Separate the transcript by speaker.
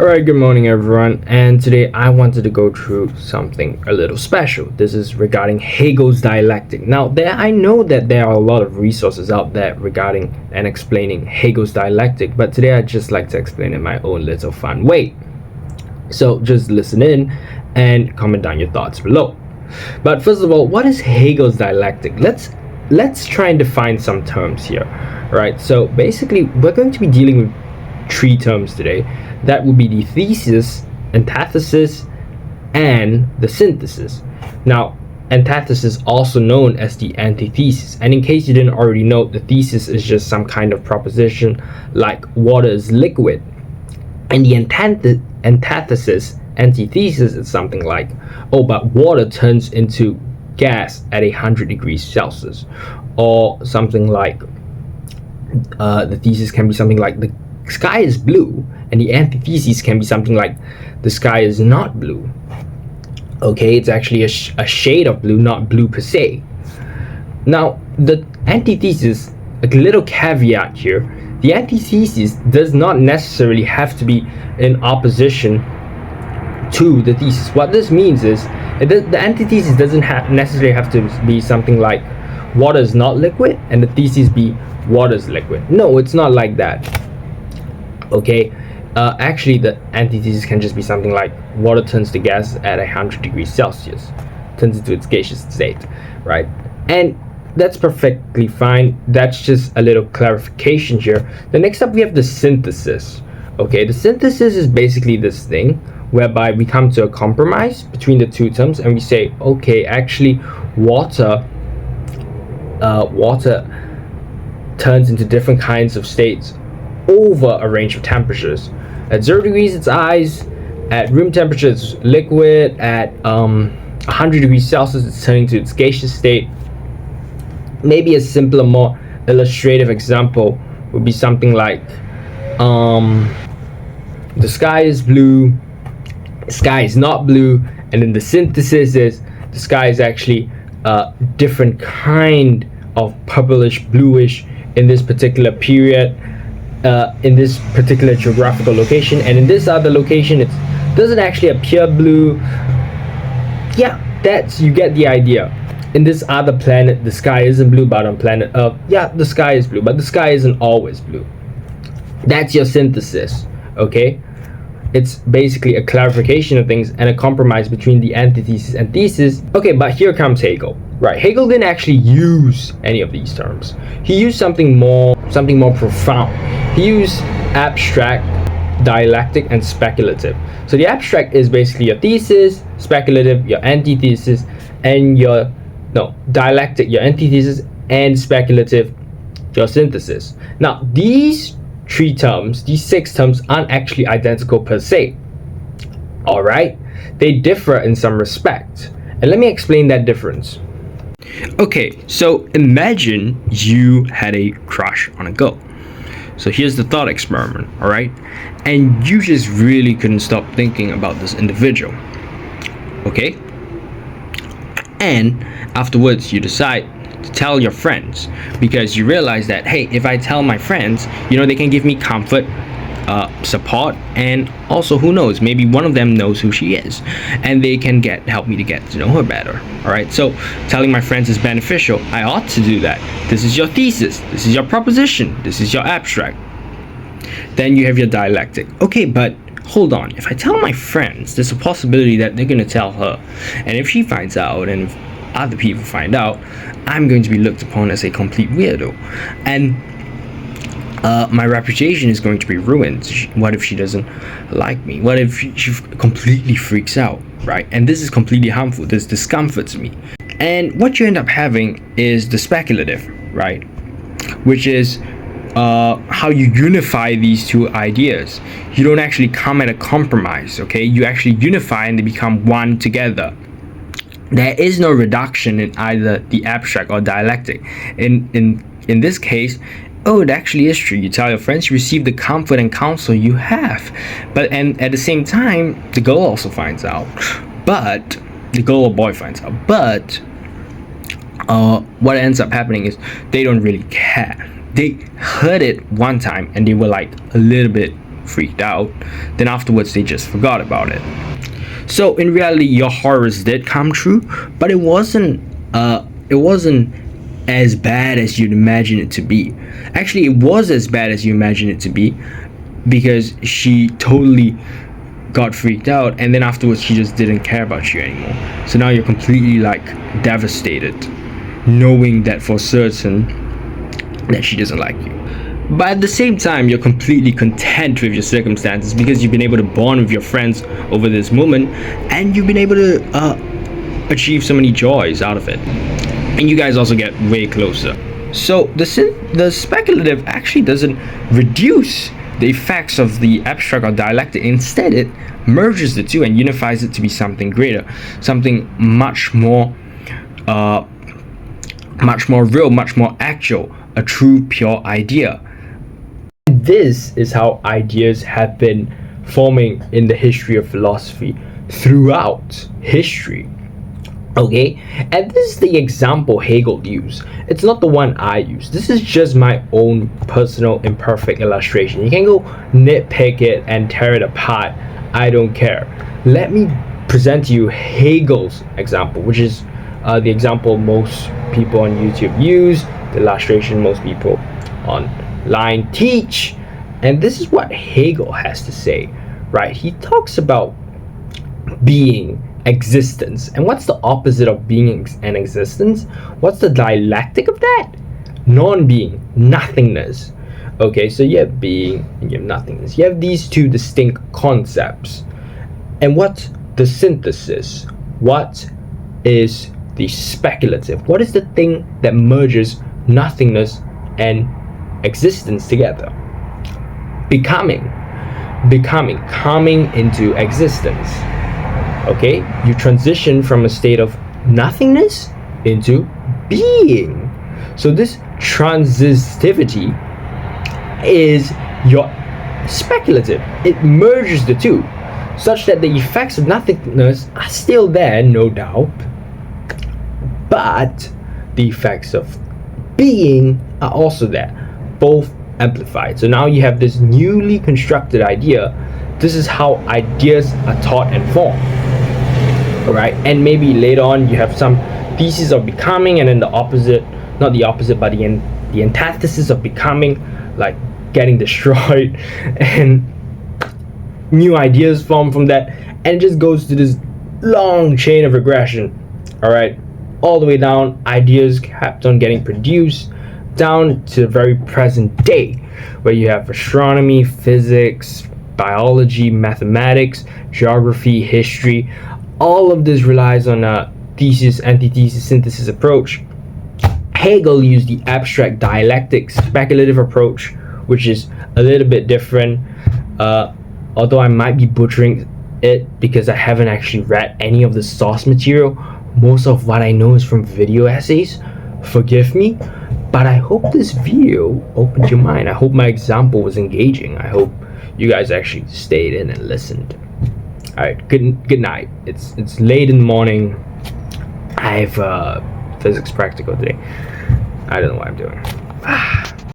Speaker 1: Alright, good morning everyone, and today I wanted to go through something a little special. This is regarding Hegel's dialectic. Now, I know that there are a lot of resources out there regarding and explaining Hegel's dialectic, but today I'd just like to explain it in my own little fun way. So just listen in and comment down your thoughts below. But first of all, what is Hegel's dialectic? Let's try and define some terms here. Right, so basically we're going to be dealing with three terms today. That would be the thesis, antithesis, and the synthesis. Now, antithesis, also known as the antithesis, and in case you didn't already know, the thesis is just some kind of proposition like water is liquid, and the antithesis is something like, oh, but water turns into gas at 100 degrees Celsius, or something like the thesis can be something like the sky is blue, and the antithesis can be something like the sky is not blue. Okay, it's actually a shade of blue, not blue per se. Now, the antithesis, a little caveat here, the antithesis does not necessarily have to be in opposition to the thesis. What this means is the antithesis doesn't necessarily have to be something like water is not liquid and the thesis be water is liquid. No, it's not like that. Okay, actually the antithesis can just be something like water turns to gas at 100 degrees Celsius, turns into its gaseous state, right? And that's perfectly fine. That's just a little clarification here. The next up we have the synthesis. Okay, the synthesis is basically this thing whereby we come to a compromise between the two terms and we say, okay, actually water turns into different kinds of states over a range of temperatures. At 0 degrees it's ice, at room temperature it's liquid, at 100 degrees Celsius it's turning to its gaseous state. Maybe a simpler, more illustrative example would be something like the sky is blue, the sky is not blue, and then the synthesis is the sky is actually a different kind of purplish bluish in this particular period, in this particular geographical location, and in this other location it doesn't actually appear blue. Yeah, you get the idea. In this other planet the sky isn't blue, but on planet Earth, yeah, the sky is blue, but the sky isn't always blue. That's your synthesis. Okay, it's basically a clarification of things and a compromise between the antithesis and thesis. Okay, but here comes Hegel. Right, Hegel didn't actually use any of these terms. He used something more profound. He used abstract, dialectic, and speculative. So the abstract is basically your thesis, speculative, your antithesis, and dialectic, your antithesis, and speculative, your synthesis. Now, these six terms aren't actually identical per se. Alright? They differ in some respect. And let me explain that difference. Okay, so imagine you had a crush on a girl. So here's the thought experiment, alright? And you just really couldn't stop thinking about this individual. Okay? And afterwards you decide to tell your friends, because you realize that, hey, if I tell my friends, they can give me comfort, support, and also, who knows, maybe one of them knows who she is and they can help me to get to know her better. All right, so telling my friends is beneficial. I ought to do that. This is your thesis, this is your proposition, this is your abstract. Then you have your dialectic. Okay, but hold on, if I tell my friends, there's a possibility that they're going to tell her, and if she finds out and if other people find out, I'm going to be looked upon as a complete weirdo, and my reputation is going to be ruined. What if she doesn't like me? What if she completely freaks out, right? And this is completely harmful. This discomforts me. And what you end up having is the speculative, right? Which is how you unify these two ideas. You don't actually come at a compromise, okay? You actually unify and they become one together. There is no reduction in either the abstract or dialectic. In this case, oh, it actually is true. You tell your friends, you receive the comfort and counsel you have. And at the same time, the girl also finds out. But the girl or boy finds out. But what ends up happening is they don't really care. They heard it one time and they were like a little bit freaked out, then afterwards they just forgot about it. So in reality, your horrors did come true, but it wasn't as bad as you'd imagine it to be. Actually, it was as bad as you imagine it to be, because she totally got freaked out, and then afterwards she just didn't care about you anymore. So now you're completely like devastated, knowing that for certain that she doesn't like you. But at the same time, you're completely content with your circumstances, because you've been able to bond with your friends over this moment, and you've been able to achieve so many joys out of it, and you guys also get way closer. So the speculative actually doesn't reduce the effects of the abstract or dialectic. Instead, it merges the two and unifies it to be something greater, something much more real, much more actual, a true pure idea. This is how ideas have been forming in the history of philosophy throughout history. Okay, and this is the example Hegel used. It's not the one I use. This is just my own personal imperfect illustration. You can go nitpick it and tear it apart. I don't care. Let me present to you Hegel's example, which is the example most people on YouTube use, the illustration most people online teach. And this is what Hegel has to say, right? He talks about being, existence. And what's the opposite of being and existence? What's the dialectic of that? Non-being, nothingness. Okay, so you have being and you have nothingness. You have these two distinct concepts. And what's the synthesis? What is the speculative? What is the thing that merges nothingness and existence together? Becoming, coming into existence. Okay, you transition from a state of nothingness into being. So this transitivity is your speculative. It merges the two, such that the effects of nothingness are still there, no doubt, but the effects of being are also there, both amplified. So now you have this newly constructed idea. This is how ideas are taught and formed. Alright, and maybe later on you have some thesis of becoming, and then the opposite, not the opposite, but the antithesis of becoming, like getting destroyed, and new ideas form from that, and it just goes to this long chain of regression. Alright, all the way down, ideas kept on getting produced down to the very present day, where you have astronomy, physics, biology, mathematics, geography, history. All of this relies on a thesis, antithesis, synthesis approach. Hegel used the abstract dialectic speculative approach, which is a little bit different, although I might be butchering it because I haven't actually read any of the source material. Most of what I know is from video essays. Forgive me, but I hope this video opened your mind. I hope my example was engaging. I hope you guys actually stayed in and listened. Alright, good night. It's late in the morning. I have physics practical today. I don't know what I'm doing.